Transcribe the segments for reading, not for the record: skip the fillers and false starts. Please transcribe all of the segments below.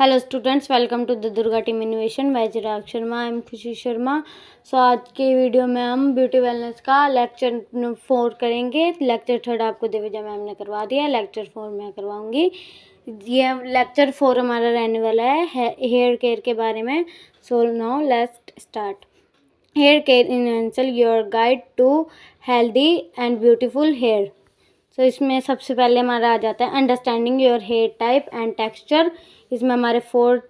Hello students, welcome to the Durga team innovation by Chirag Sharma. I am Khushi Sharma. आज के video में हम ब्यूटी वेलनेस का लेक्चर 4 करेंगे। लेक्चर 3 आपको दिव्या मैम ने करवा दिया है, लेक्चर 4 मैं करवाऊंगी। ये लेक्चर 4 हमारा रहने वाला है हेयर केयर के बारे में। So now let's start. Hair care इनहेंसल your guide to healthy and beautiful hair. तो इसमें सबसे पहले हमारा आ जाता है understanding your hair type and texture. इसमें हमारे 4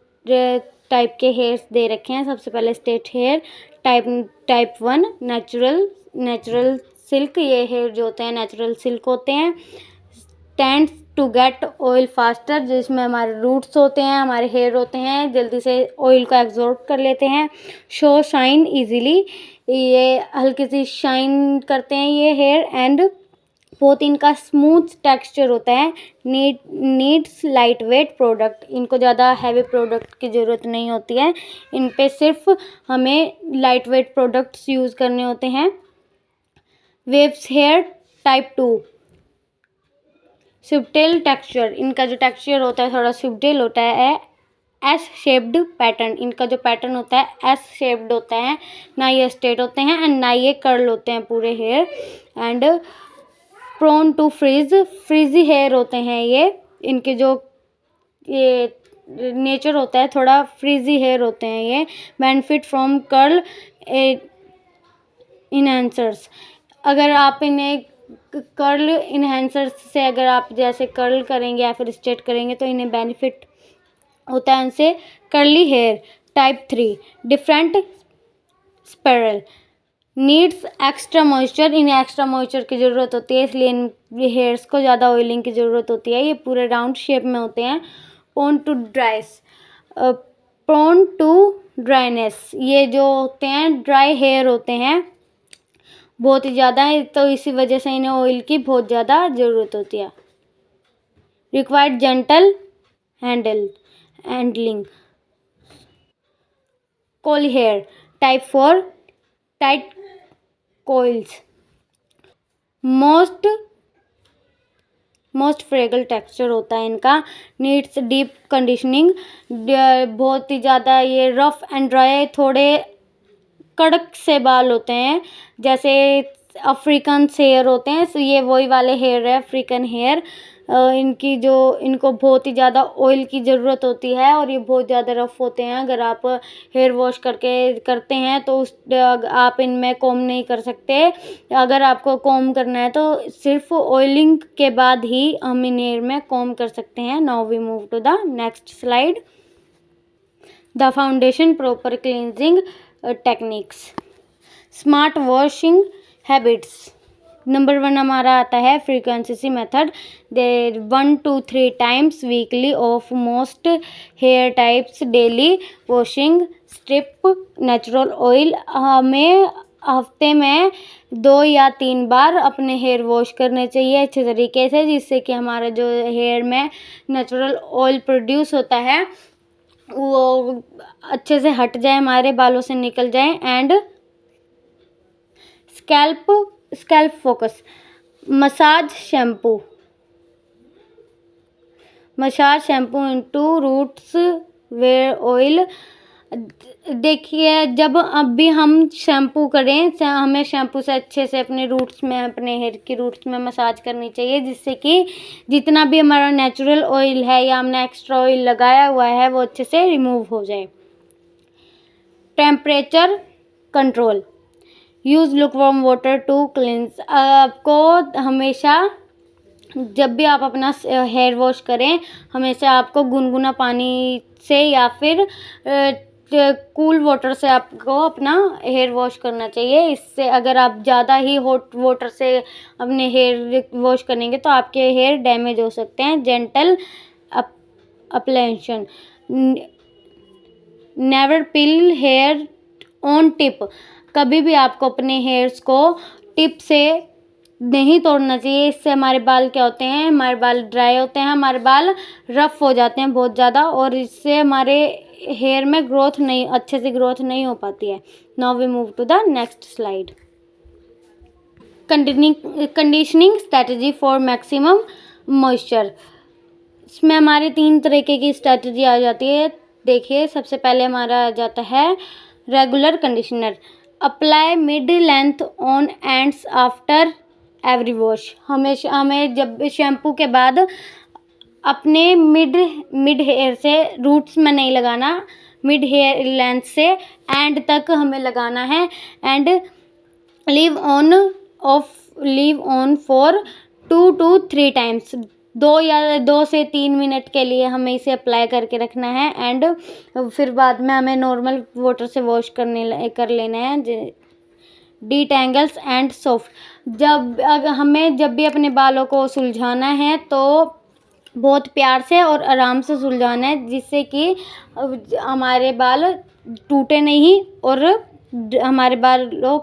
टाइप के हेयर्स दे रखे हैं। सबसे पहले straight hair, type 1 natural silk. ये हेयर जो होते हैं नेचुरल सिल्क होते हैं। Tends to get oil faster, जिसमें हमारे रूट्स होते हैं, हमारे हेयर होते हैं, जल्दी से ऑयल को एब्जॉर्ब कर लेते हैं। शो शाइन इजीली, ये हल्की सी शाइन करते हैं ये हेयर। एंड बहुत इनका स्मूथ टेक्सचर होता है। नीड्स लाइट वेट प्रोडक्ट, इनको ज़्यादा हैवी प्रोडक्ट की ज़रूरत नहीं होती है। इन पे सिर्फ हमें लाइट वेट प्रोडक्ट्स यूज़ करने होते हैं। वेव्स हेयर टाइप 2 स्विफ्टेल टेक्सचर, इनका जो टेक्सचर होता है थोड़ा स्विफ्टेल होता है। एस शेप्ड पैटर्न, इनका जो पैटर्न होता है एस शेप्ड होता है, ना ये स्ट्रेट होते हैं एंड ना ये कर्ल होते हैं पूरे hair. And prone to frizzy hair होते हैं ये, इनके जो ये नेचर होता है थोड़ा फ्रीजी हेयर होते हैं ये। बेनिफिट फ्रॉम कर्ल इन्हेंसर्स, अगर आप इन्हें कर्ल इन्हेंसर्स से अगर आप जैसे कर्ल करेंगे या फिर स्ट्रेट करेंगे तो इन्हें बेनिफिट होता है उनसे। Curly hair type 3 different spiral, needs extra moisture, इन्हें एक्स्ट्रा मॉइस्चर की ज़रूरत होती है, इसलिए इन हेयर्स को ज़्यादा ऑयलिंग की ज़रूरत होती है। ये पूरे राउंड शेप में होते हैं। प्रोन टू ड्राइनेस, ये जो होते हैं ड्राई हेयर होते हैं बहुत ही ज़्यादा, तो इसी वजह से इन्हें ऑयल की बहुत ज़्यादा ज़रूरत होती है। Required gentle handling. Coil hair type 4 tight coils, most fragile texture होता है इनका। नीड्स डीप कंडीशनिंग, बहुत ही ज़्यादा ये रफ एंड ड्राई, थोड़े कड़क से बाल होते हैं जैसे अफ्रीकन हेयर होते हैं। ये वही वाले हेयर है अफ्रीकन हेयर। इनको बहुत ही ज़्यादा ऑयल की ज़रूरत होती है और ये बहुत ज़्यादा रफ होते हैं। अगर आप हेयर वॉश करते हैं तो आप इनमें कॉम नहीं कर सकते। अगर आपको कॉम करना है तो सिर्फ ऑयलिंग के बाद ही हम इन हेयर में कॉम कर सकते हैं। Now we move to the next slide. The foundation proper cleansing techniques, smart washing habits. Number 1 हमारा आता है frequency method. 1 to 3 times weekly of most hair types, daily washing, strip natural oil. हमें हफ्ते में 2 या 3 बार अपने हेयर वॉश करने चाहिए अच्छे तरीके से, जिससे कि हमारा जो हेयर में नेचुरल ऑयल प्रोड्यूस होता है वो अच्छे से हट जाए, हमारे बालों से निकल जाए। And scalp focus, massage shampoo into roots where oil. देखिए जब भी हम शैम्पू करें हमें शैम्पू से अच्छे से अपने हेयर की रूट्स में मसाज करनी चाहिए, जिससे कि जितना भी हमारा नेचुरल ऑयल है या हमने एक्स्ट्रा ऑयल लगाया हुआ है वो अच्छे से रिमूव हो जाए। Temperature control, use lukewarm water to cleanse. आपको हमेशा जब भी आप अपना हेयर वॉश करें हमेशा आपको गुनगुना पानी से या फिर कूल वाटर से आपको अपना हेयर वॉश करना चाहिए। इससे अगर आप ज़्यादा ही हॉट वाटर से अपने हेयर वॉश करेंगे तो आपके हेयर डैमेज हो सकते हैं। Gentle application, never pull hair on tip, कभी भी आपको अपने हेयर्स को टिप से नहीं तोड़ना चाहिए। इससे हमारे बाल क्या होते हैं, हमारे बाल ड्राई होते हैं, हमारे बाल रफ हो जाते हैं बहुत ज़्यादा, और इससे हमारे हेयर में अच्छे से ग्रोथ नहीं हो पाती है। Now we move to the next slide. Conditioning strategy for maximum moisture. इसमें हमारी 3 तरीके की स्ट्रैटेजी आ जाती है। देखिए, सबसे पहले हमारा आ जाता है regular conditioner. Apply mid length on ends after every wash. हमेशा हमें जब शैम्पू के बाद अपने मिड हेयर से रूट्स में नहीं लगाना, मिड हेयर लेंथ से एंड तक हमें लगाना है। And leave on for 2 to 3 times. 2 से 3 मिनट के लिए हमें इसे अप्लाई करके रखना है। एंड फिर बाद में हमें नॉर्मल वाटर से वॉश कर लेना है। डीटेंगल्स एंड सॉफ्ट। हमें जब भी अपने बालों को सुलझाना है तो बहुत प्यार से और आराम से सुलझाना है, जिससे कि हमारे बाल टूटे नहीं और हमारे बालों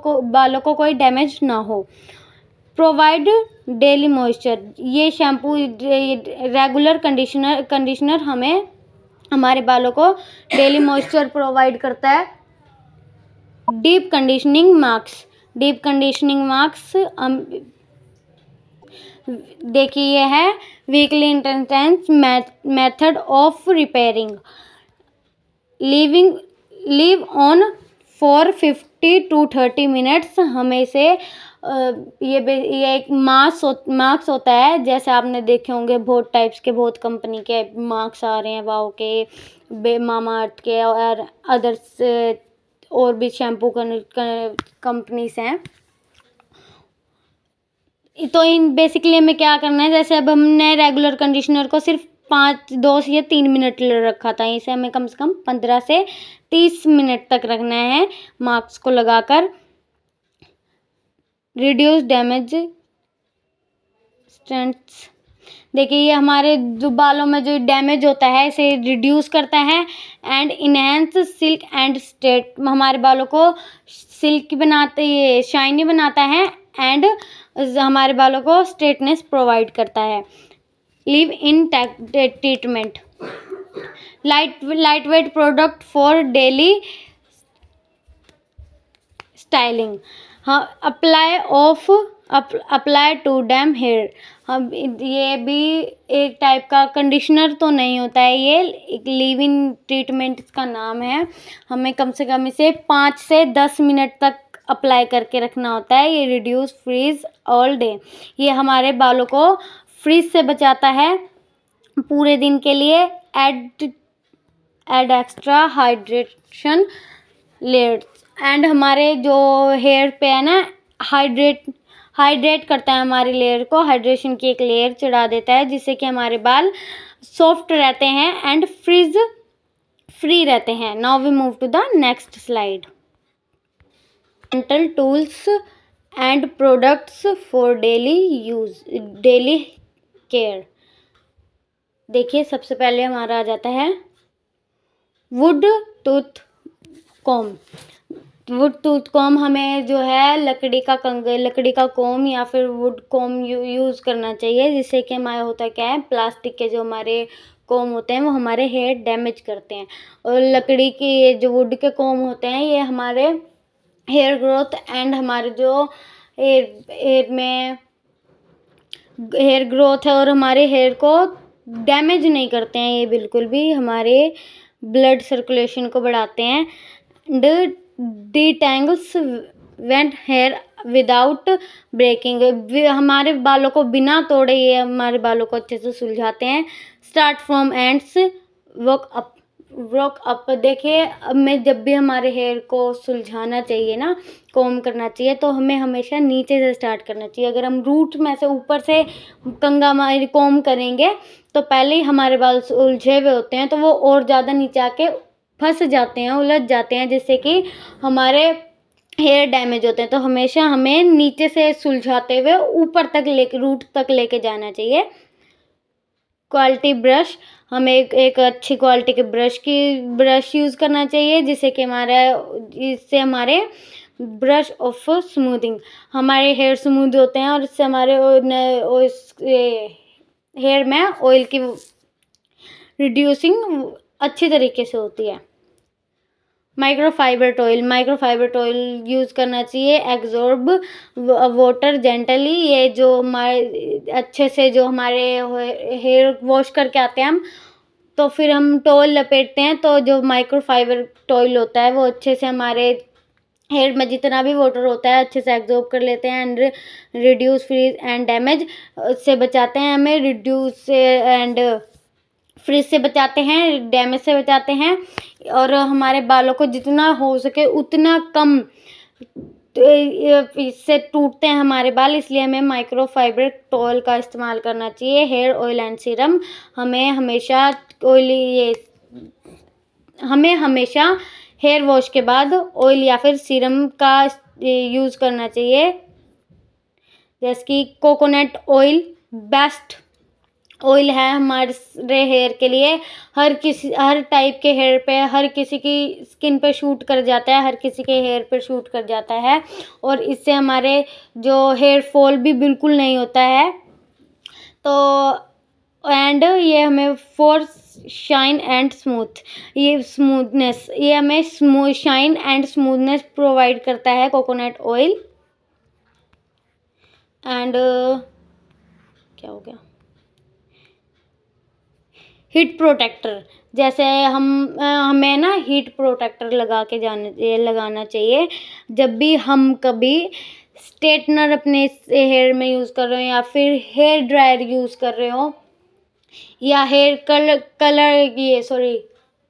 को कोई डैमेज ना हो। Provide daily moisture. ये शैम्पू रेगुलर कंडीशनर हमें हमारे बालों को डेली मॉइस्चर प्रोवाइड करता है। डीप कंडीशनिंग मार्क्स देखिए, ये है weekly intense method of repairing. Leave on for 50 to 30 minutes. हमें इसे ये एक मार्क्स होता है, जैसे आपने देखे होंगे बहुत टाइप्स के, बहुत कंपनी के मार्क्स आ रहे हैं, वाओ के, मामा अर्थ के और अदर्स और भी शैम्पू कंपनीज हैं। तो इन बेसिकली हमें क्या करना है, जैसे अब हमने रेगुलर कंडीशनर को सिर्फ 2 से 3 मिनट रखा था, इसे हमें कम से कम 15 से 30 मिनट तक रखना है मार्क्स को लगाकर। Reduce damage strengths. देखिए, ये हमारे जो बालों में जो डैमेज होता है इसे रिड्यूस करता है। And enhance silk and straight. हमारे बालों को सिल्की ये शाइनी बनाता है एंड हमारे बालों को स्ट्रेटनेस प्रोवाइड करता है। Live in treatment. Light weight product for daily styling. हाँ, अप्लाई टू डैम हेयर। हम ये भी एक टाइप का कंडीशनर तो नहीं होता है, ये एक लिव इन ट्रीटमेंट इसका नाम है। हमें कम से कम इसे 5 से 10 मिनट तक अप्लाई करके रखना होता है। ये रिड्यूस फ्रीज ऑल डे। ये हमारे बालों को फ्रीज से बचाता है पूरे दिन के लिए। Add extra hydration layers. And हमारे जो हेयर पे है ना, हाइड्रेट करता है हमारे लेयर को। हाइड्रेशन की एक लेयर चढ़ा देता है, जिससे कि हमारे बाल सॉफ्ट रहते हैं एंड फ्रीज फ्री रहते हैं। Now we move to the next slide. Dental tools and products for daily care. देखिए, सबसे पहले हमारा आ जाता है वुड टूथ कॉम। हमें जो है लकड़ी का कॉम या फिर वुड कॉम यूज़ करना चाहिए, जिससे कि हमारा होता क्या है, प्लास्टिक के जो हमारे कॉम होते हैं वो हमारे हेयर डैमेज करते हैं। और लकड़ी की जो वुड के कॉम होते हैं ये हमारे हेयर ग्रोथ एंड हमारे जो हेयर ग्रोथ है और हमारे हेयर को डैमेज नहीं करते हैं। ये बिल्कुल भी हमारे ब्लड सर्कुलेशन को बढ़ाते हैं। डिटेंगल्स वेंट हेयर विदाउट ब्रेकिंग। हमारे बालों को बिना तोड़े ये हमारे बालों को अच्छे से सुलझाते हैं। Start from ends work up. देखिए, हमें जब भी हमारे हेयर को सुलझाना चाहिए ना, कॉम करना चाहिए, तो हमें हमेशा नीचे से स्टार्ट करना चाहिए। अगर हम रूट में से ऊपर से कॉम करेंगे तो पहले ही हमारे बाल उलझे हुए होते हैं, तो वो और ज़्यादा नीचे आके फंस जाते हैं, उलझ जाते हैं, जिससे कि हमारे हेयर डैमेज होते हैं। तो हमेशा हमें नीचे से सुलझाते हुए ऊपर तक रूट तक लेके जाना चाहिए। Quality brush. हमें एक अच्छी क्वालिटी के ब्रश यूज़ करना चाहिए, इससे हमारे ब्रश ऑफ स्मूथिंग, हमारे हेयर स्मूथ होते हैं और इससे हमारे हेयर में ऑयल की रिड्यूसिंग अच्छी तरीके से होती है। माइक्रोफाइबर टॉयल यूज़ करना चाहिए। एग्जॉर्ब वाटर जेंटली, ये जो हमारे अच्छे से जो हमारे हेयर वॉश करके आते हैं हम, तो फिर हम टॉयल लपेटते हैं, तो जो माइक्रोफाइबर टॉयल होता है वो अच्छे से हमारे हेयर में जितना भी वाटर होता है अच्छे से एब्जॉर्ब कर लेते हैं and reduce frizz and damage से बचाते हैं, हमें रिड्यूस एंड फ्रीज से बचाते हैं, डैमेज से बचाते हैं, और हमारे बालों को जितना हो सके उतना कम इससे टूटते हैं हमारे बाल, इसलिए हमें माइक्रोफाइबर टॉयल का इस्तेमाल करना चाहिए। हेयर ऑयल एंड सीरम, हमें हमेशा हेयर वॉश के बाद ऑयल या फिर सीरम का यूज़ करना चाहिए, जैसे कि कोकोनट ऑयल बेस्ट ऑयल है हमारे हेयर के लिए। हर टाइप के हेयर पे, हर किसी की स्किन पे शूट कर जाता है, हर किसी के हेयर पे शूट कर जाता है, और इससे हमारे जो हेयर फॉल भी बिल्कुल नहीं होता है। तो एंड ये हमें फॉर शाइन एंड स्मूथ, ये स्मूथनेस, ये हमें शाइन एंड स्मूथनेस प्रोवाइड करता है कोकोनट ऑयल। एंड क्या हो गया, हीट प्रोटेक्टर, जैसे हमें ना हीट प्रोटेक्टर लगाना चाहिए जब भी हम कभी स्ट्रेटनर अपने हेयर में यूज़ कर रहे हो, या फिर हेयर ड्रायर यूज़ कर रहे हो, या हेयर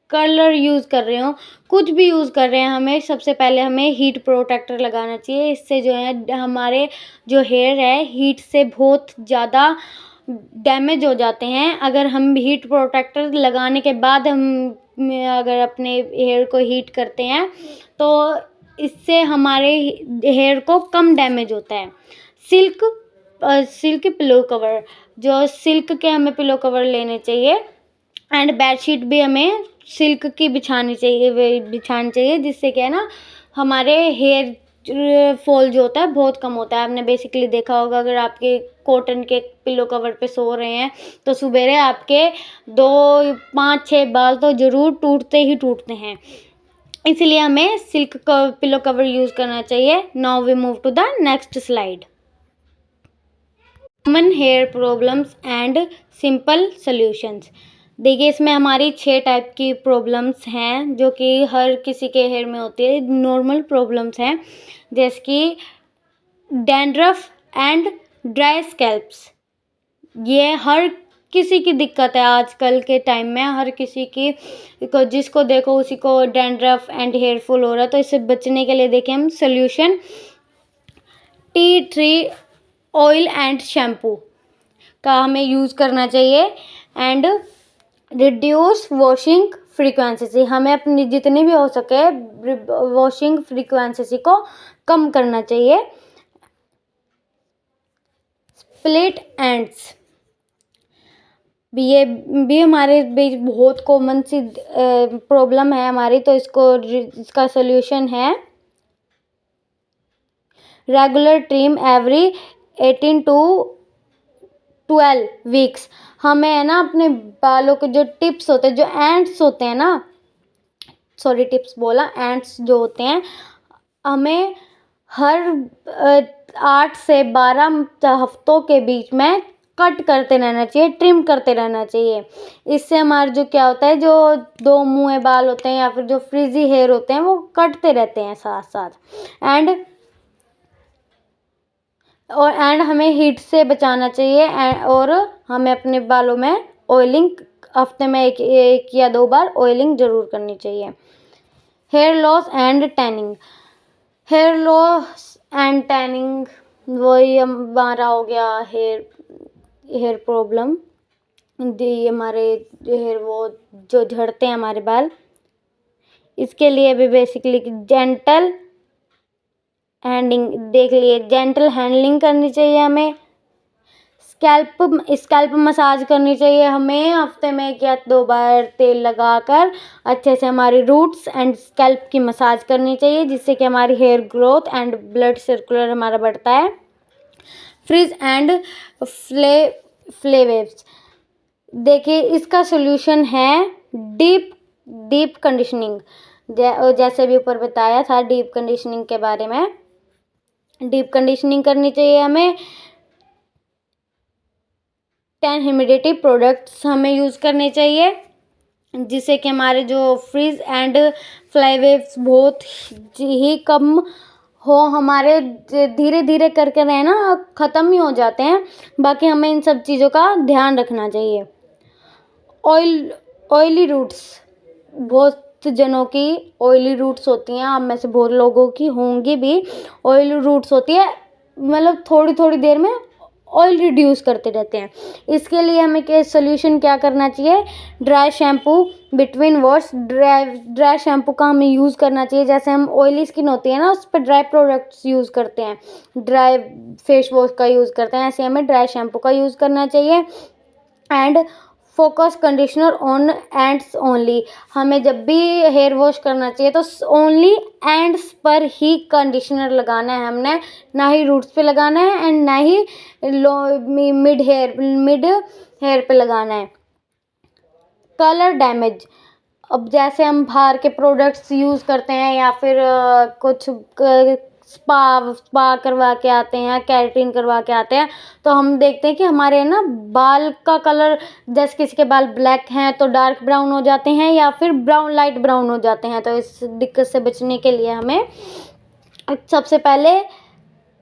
कर्लर यूज़ कर रहे हो, कुछ भी यूज़ कर रहे हैं, हमें सबसे पहले हमें हीट प्रोटेक्टर लगाना चाहिए। इससे जो है हमारे जो हेयर है हीट से बहुत ज़्यादा डैमेज हो जाते हैं। अगर हम हीट प्रोटेक्टर लगाने के बाद हम अगर अपने हेयर को हीट करते हैं तो इससे हमारे हेयर को कम डैमेज होता है। सिल्क पिलो कवर, जो सिल्क के हमें पिलो कवर लेने चाहिए, एंड बेडशीट भी हमें सिल्क की बिछानी चाहिए, जिससे क्या है ना हमारे हेयर फॉल जो होता है बहुत कम होता है। आपने बेसिकली देखा होगा, अगर आपके कॉटन के पिलो कवर पे सो रहे हैं तो सुबेरे आपके 5-6 बाल तो ज़रूर टूटते ही टूटते हैं, इसलिए हमें सिल्क पिलो कवर यूज़ करना चाहिए। Now we move to the next slide. Common hair problems and simple solutions. देखिए इसमें हमारी 6 टाइप की प्रॉब्लम्स हैं जो कि हर किसी के हेयर में होती है। नॉर्मल प्रॉब्लम्स हैं जैसे कि डैंड्रफ एंड ड्राई स्कैल्प्स, ये हर किसी की दिक्कत है आजकल के टाइम में। हर किसी की जिसको देखो उसी को डैंड्रफ एंड हेयर फॉल हो रहा है। तो इससे बचने के लिए देखें हम solution, tea tree oil and shampoo का हमें यूज़ करना चाहिए, एंड रिड्यूस वॉशिंग फ्रीक्वेंसी, हमें अपनी जितनी भी हो सके वॉशिंग फ्रीक्वेंसी को कम करना चाहिए। स्प्लिट एंड्स, ये भी हमारे बीच बहुत कॉमन सी प्रॉब्लम है हमारी, तो इसका सोल्यूशन है regular trim every 18 to 12 weeks. हमें है ना अपने बालों के जो टिप्स होते हैं, जो एंड्स होते हैं ना, सॉरी टिप्स बोला, एंड्स जो होते हैं, हमें हर 8 से 12 हफ्तों के बीच में कट करते रहना चाहिए, ट्रिम करते रहना चाहिए। इससे हमारे जो क्या होता है, जो 2 मुँहे बाल होते हैं या फिर जो फ्रीजी हेयर होते हैं वो कटते रहते हैं साथ साथ, एंड हमें हीट से बचाना चाहिए, और हमें अपने बालों में ऑयलिंग हफ्ते में एक या 2 बार ऑयलिंग ज़रूर करनी चाहिए। Hair loss and tanning, hair loss and tanning वही हमारा हो गया हेयर प्रॉब्लम, ये हमारे हेयर वो जो झड़ते हैं हमारे बाल, इसके लिए भी बेसिकली जेंटल हैंडलिंग, देख लिए जेंटल हैंडलिंग करनी चाहिए हमें। स्कैल्प मसाज करनी चाहिए हमें हफ्ते में 1 या 2 बार तेल लगाकर अच्छे से हमारी रूट्स एंड स्कैल्प की मसाज करनी चाहिए, जिससे कि हमारी hair growth and blood circular हमारा बढ़ता है। फ्रिज एंड फ्ले वेव्स, देखिए इसका सोल्यूशन है डीप कंडीशनिंग, जैसे भी ऊपर बताया था डीप कंडीशनिंग के बारे में। डीप कंडीशनिंग करनी चाहिए हमें। 10 ह्यूमिडिटी प्रोडक्ट्स हमें यूज़ करने चाहिए, जिससे कि हमारे जो फ्रीज एंड फ्लाई वेव्स बहुत ही कम हो, हमारे धीरे धीरे करके रहे ना ख़त्म ही हो जाते हैं। बाकी हमें इन सब चीज़ों का ध्यान रखना चाहिए। ऑयली रूट्स, बहुत जनों की ऑयली रूट्स होती हैं, आप में से बहुत लोगों की होंगी भी। ऑयली रूट्स होती है, मतलब थोड़ी थोड़ी देर में ऑयल रिड्यूस करते रहते हैं। इसके लिए हमें सोल्यूशन क्या करना चाहिए? Dry shampoo between wash, dry shampoo का हमें यूज़ करना चाहिए। जैसे हम ऑयली स्किन होती है ना, उस पर ड्राई प्रोडक्ट्स यूज़ करते हैं, ड्राई फेस वॉश का यूज़ करते हैं, ऐसे हमें ड्राई शैम्पू का यूज़ करना चाहिए। And focus conditioner on ends only, हमें जब भी हेयर वॉश करना चाहिए तो ओनली एंड्स पर ही कंडीशनर लगाना है हमने, ना ही रूट्स पे लगाना है एंड ना ही मिड हेयर पे लगाना है। कलर डैमेज, अब जैसे हम बाहर के प्रोडक्ट्स यूज़ करते हैं या फिर कुछ स्पा करवा के आते हैं, केराटिन करवा के आते हैं, तो हम देखते हैं कि हमारे ना बाल का कलर, जैसे किसी के बाल ब्लैक हैं तो डार्क ब्राउन हो जाते हैं या फिर ब्राउन लाइट ब्राउन हो जाते हैं। तो इस दिक्कत से बचने के लिए हमें सबसे पहले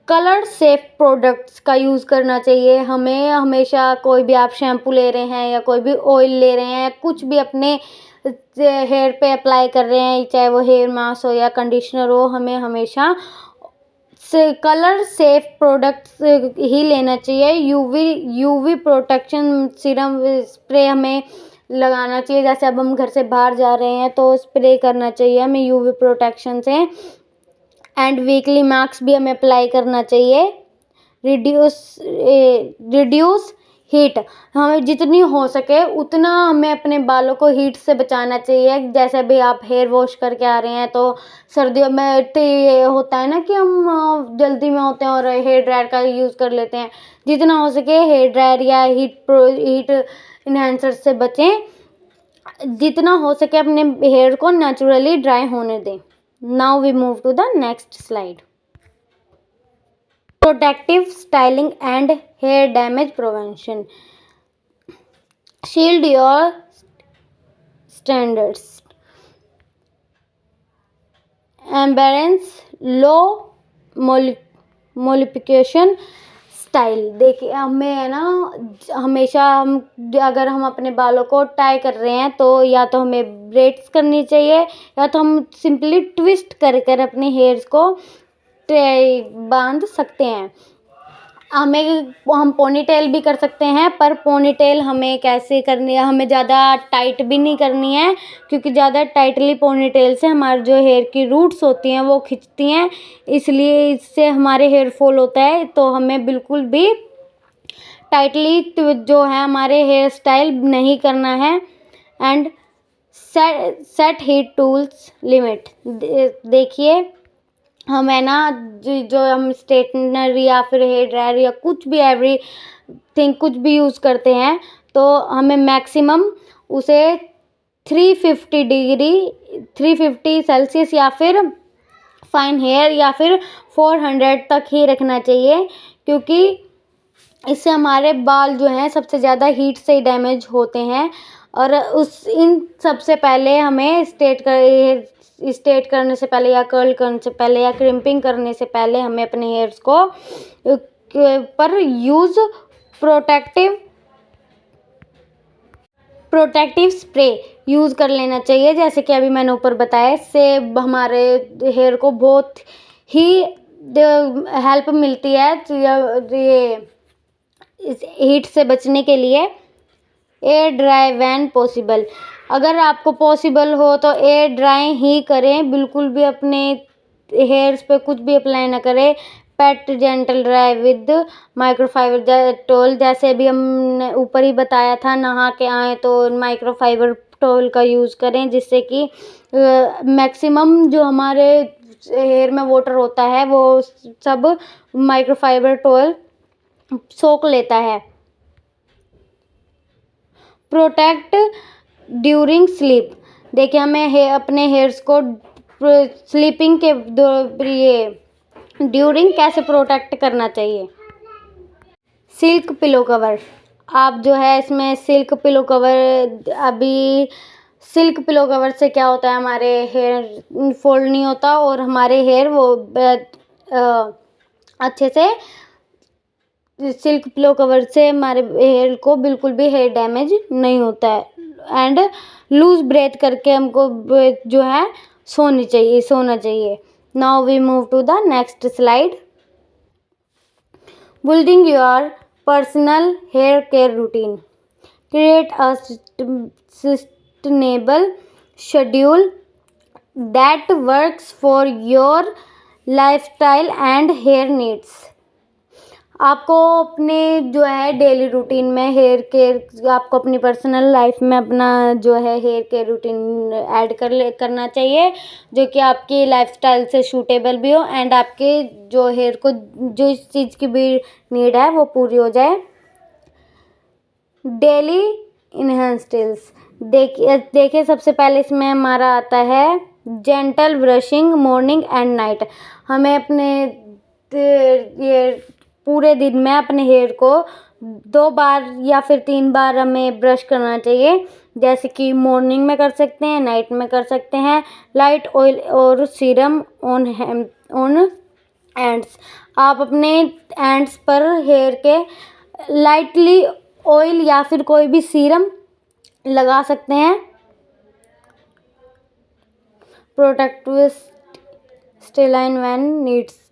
कलर सेफ प्रोडक्ट्स का यूज़ करना चाहिए। हमें हमेशा कोई भी आप शैम्पू ले रहे हैं या कोई भी ऑयल ले रहे हैं, कुछ भी अपने हेयर पे अप्लाई कर रहे हैं, चाहे वो हेयर मास्क हो या कंडीशनर हो, हमें हमेशा से कलर सेफ प्रोडक्ट्स ही लेना चाहिए। यूवी प्रोटेक्शन सीरम स्प्रे हमें लगाना चाहिए। जैसे अब हम घर से बाहर जा रहे हैं तो स्प्रे करना चाहिए हमें यूवी प्रोटेक्शन से। एंड वीकली मास्क भी हमें अप्लाई करना चाहिए। रिड्यूस हीट, हमें जितनी हो सके उतना हमें अपने बालों को हीट से बचाना चाहिए। जैसे भी आप हेयर वॉश करके आ रहे हैं तो सर्दियों में तो ये होता है ना कि हम जल्दी में होते हैं और हेयर ड्रायर का यूज़ कर लेते हैं। जितना हो सके हेयर ड्रायर या हीट इन्हेंसर से बचें। जितना हो सके अपने हेयर को नेचुरली ड्राई होने दें। Now we move to the next slide. Protective styling and hair damage prevention, shield your standards, embrace low manipulation style. देखिए हमें है ना, हमेशा हम अगर हम अपने बालों को टाई कर रहे हैं तो या तो हमें ब्रेड्स करनी चाहिए या तो हम सिंपली ट्विस्ट कर कर अपने हेयर्स को बांध सकते हैं। हम पोनीटेल भी कर सकते हैं, पर पोनीटेल हमें कैसे करनी है, हमें ज़्यादा टाइट भी नहीं करनी है, क्योंकि ज़्यादा टाइटली पोनीटेल से हमारे जो हेयर की रूट्स होती हैं वो खिंचती हैं, इसलिए इससे हमारे हेयर फॉल होता है। तो हमें बिल्कुल भी टाइटली जो है हमारे हेयर स्टाइल नहीं करना है। And set heat tools limit, देखिए हम है ना जो हम स्ट्रेटनर या फिर हेयर ड्रायर या कुछ भी एवरीथिंग कुछ भी यूज़ करते हैं तो हमें मैक्सिमम उसे 350 सेल्सियस या फिर फाइन हेयर या फिर 400 तक ही रखना चाहिए, क्योंकि इससे हमारे बाल जो हैं सबसे ज़्यादा हीट से डैमेज होते हैं। और इन सबसे पहले हमें स्ट्रेट करने से पहले या कर्ल करने से पहले या क्रिम्पिंग करने से पहले हमें अपने हेयर्स को पर यूज़ प्रोटेक्टिव स्प्रे यूज़ कर लेना चाहिए। जैसे कि अभी मैंने ऊपर बताया, इससे हमारे हेयर को बहुत ही हेल्प मिलती है ये इस हीट से बचने के लिए। एयर ड्राई व्हेन पॉसिबल, अगर आपको पॉसिबल हो तो एयर ड्राई ही करें, बिल्कुल भी अपने हेयर्स पे कुछ भी अप्लाई ना करें। Pat gentle dry with microfiber towel, जैसे भी हमने ऊपर ही बताया था, नहा के आए तो माइक्रोफाइबर टॉल का यूज़ करें, जिससे कि मैक्सिमम जो हमारे हेयर में वाटर होता है वो सब माइक्रोफाइबर टॉल सोख लेता है। प्रोटेक्ट ड्यूरिंग स्लीप, देखिए हमें अपने हेयर्स को स्लीपिंग के ये ड्यूरिंग कैसे प्रोटेक्ट करना चाहिए। सिल्क पिलो कवर, आप जो है इसमें सिल्क पिलो कवर, अभी सिल्क पिलो कवर से क्या होता है, हमारे हेयर फोल्ड नहीं होता और हमारे हेयर वो अच्छे से, सिल्क पिलो कवर से हमारे हेयर को बिल्कुल भी हेयर डैमेज नहीं होता है। एंड लूज ब्रेथ करके हमको जो है सोना चाहिए। Now we move to the next slide. Building your personal hair care routine, create a sustainable schedule that works for your lifestyle and hair needs. आपको अपने जो है डेली रूटीन में हेयर केयर, आपको अपनी पर्सनल लाइफ में अपना जो है हेयर केयर रूटीन ऐड करना चाहिए, जो कि आपकी लाइफस्टाइल से सूटेबल भी हो एंड आपके जो हेयर को जो इस चीज़ की भी नीड है वो पूरी हो जाए। डेली इनहेंस स्टाइल्स, देखिए सबसे पहले इसमें हमारा आता है gentle brushing morning and night. हमें अपने ये पूरे दिन में अपने हेयर को 2 बार या फिर 3 बार हमें ब्रश करना चाहिए, जैसे कि मॉर्निंग में कर सकते हैं, नाइट में कर सकते हैं। लाइट ऑयल और सीरम ऑन एंड्स, आप अपने एंड्स पर हेयर के लाइटली ऑयल या फिर कोई भी सीरम लगा सकते हैं। प्रोटेक्टिव स्टेलाइन व्हेन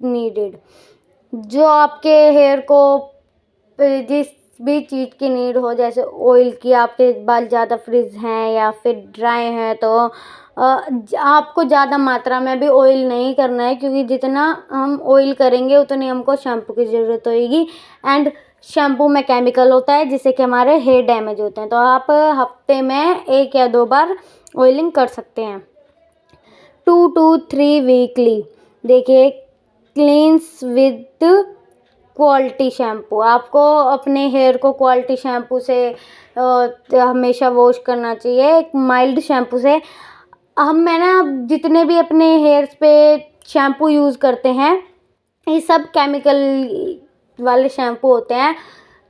नीडेड, जो आपके हेयर को जिस भी चीज़ की नीड हो, जैसे ऑयल की, आपके बाल ज़्यादा फ्रिज हैं या फिर ड्राई हैं, तो आपको ज़्यादा मात्रा में भी ऑयल नहीं करना है, क्योंकि जितना हम ऑयल करेंगे उतनी हमको शैम्पू की ज़रूरत होगी एंड शैम्पू में केमिकल होता है जिससे कि हमारे हेयर डैमेज होते हैं। तो आप हफ्ते में 1 या 2 बार ऑयलिंग कर सकते हैं। 2 to 3 वीकली, देखिए क्लींस विद क्वालिटी शैम्पू, आपको अपने हेयर को क्वालिटी शैम्पू से हमेशा वॉश करना चाहिए, एक माइल्ड शैम्पू से। मैंने जितने भी अपने हेयर्स पे शैम्पू यूज़ करते हैं, ये सब केमिकल वाले शैम्पू होते हैं।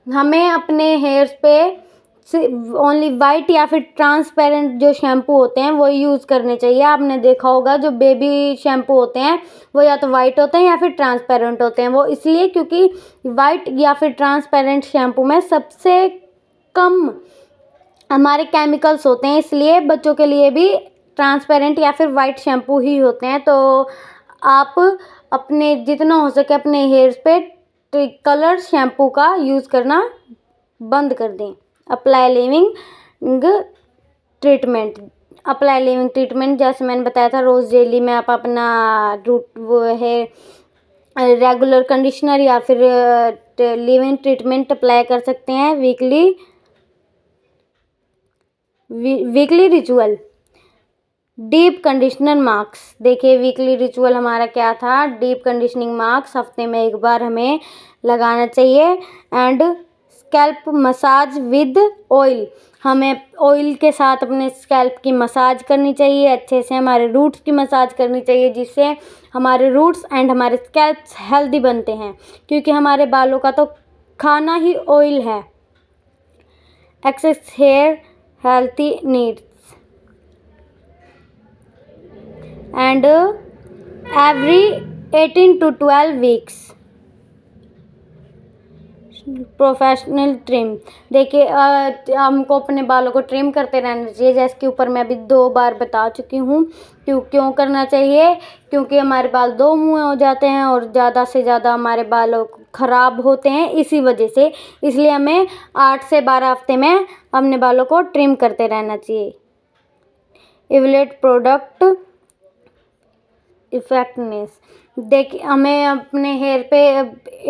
हमें अपने हेयर्स पे ओनली वाइट या फिर ट्रांसपेरेंट जो शैम्पू होते हैं वो यूज़ करने चाहिए। आपने देखा होगा जो बेबी शैम्पू होते हैं वो या तो वाइट होते हैं या फिर ट्रांसपेरेंट होते हैं। वो इसलिए क्योंकि वाइट या फिर ट्रांसपेरेंट शैम्पू में सबसे कम हमारे केमिकल्स होते हैं, इसलिए बच्चों के लिए भी ट्रांसपेरेंट या फिर वाइट शैम्पू ही होते हैं। तो आप अपने जितना हो सके अपने हेयर्स पे कलर शैम्पू का यूज़ करना बंद कर दें। अप्लाई लिविंग ट्रीटमेंट, जैसे मैंने बताया था, रोज़ डेली में आप अपना वो है रेगुलर कंडीशनर या फिर लिविंग ट्रीटमेंट अप्लाई कर सकते हैं। Weekly ritual, deep conditioner mask, देखिए वीकली रिचुअल हमारा क्या था, डीप कंडीशनिंग मास्क हफ्ते में 1 बार हमें लगाना चाहिए। And scalp massage with oil, हमें ऑयल के साथ अपने स्कैल्प की मसाज करनी चाहिए, अच्छे से हमारे रूट्स की मसाज करनी चाहिए, जिससे हमारे रूट्स एंड हमारे स्कैल्प्स हेल्दी बनते हैं, क्योंकि हमारे बालों का तो खाना ही ऑयल है। Excess hair healthy needs and every 18 to 12 weeks professional trim, देखिए हमको अपने बालों को ट्रिम करते रहना चाहिए, जैसे कि ऊपर मैं अभी 2 बार बता चुकी हूँ। क्यों करना चाहिए, क्योंकि हमारे बाल 2 मुँहे हो जाते हैं और ज़्यादा से ज़्यादा हमारे बालों ख़राब होते हैं इसी वजह से, इसलिए हमें 8 से 12 हफ्ते में अपने बालों को ट्रिम करते रहना चाहिए। इवलेट प्रोडक्ट इफेक्टिवनेस, देखिए हमें अपने हेयर पे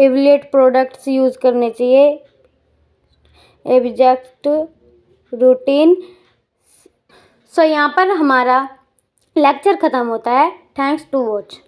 एवलेट प्रोडक्ट्स यूज़ करने चाहिए। Exact routine. सो यहाँ पर हमारा लेक्चर ख़त्म होता है। Thanks to watch.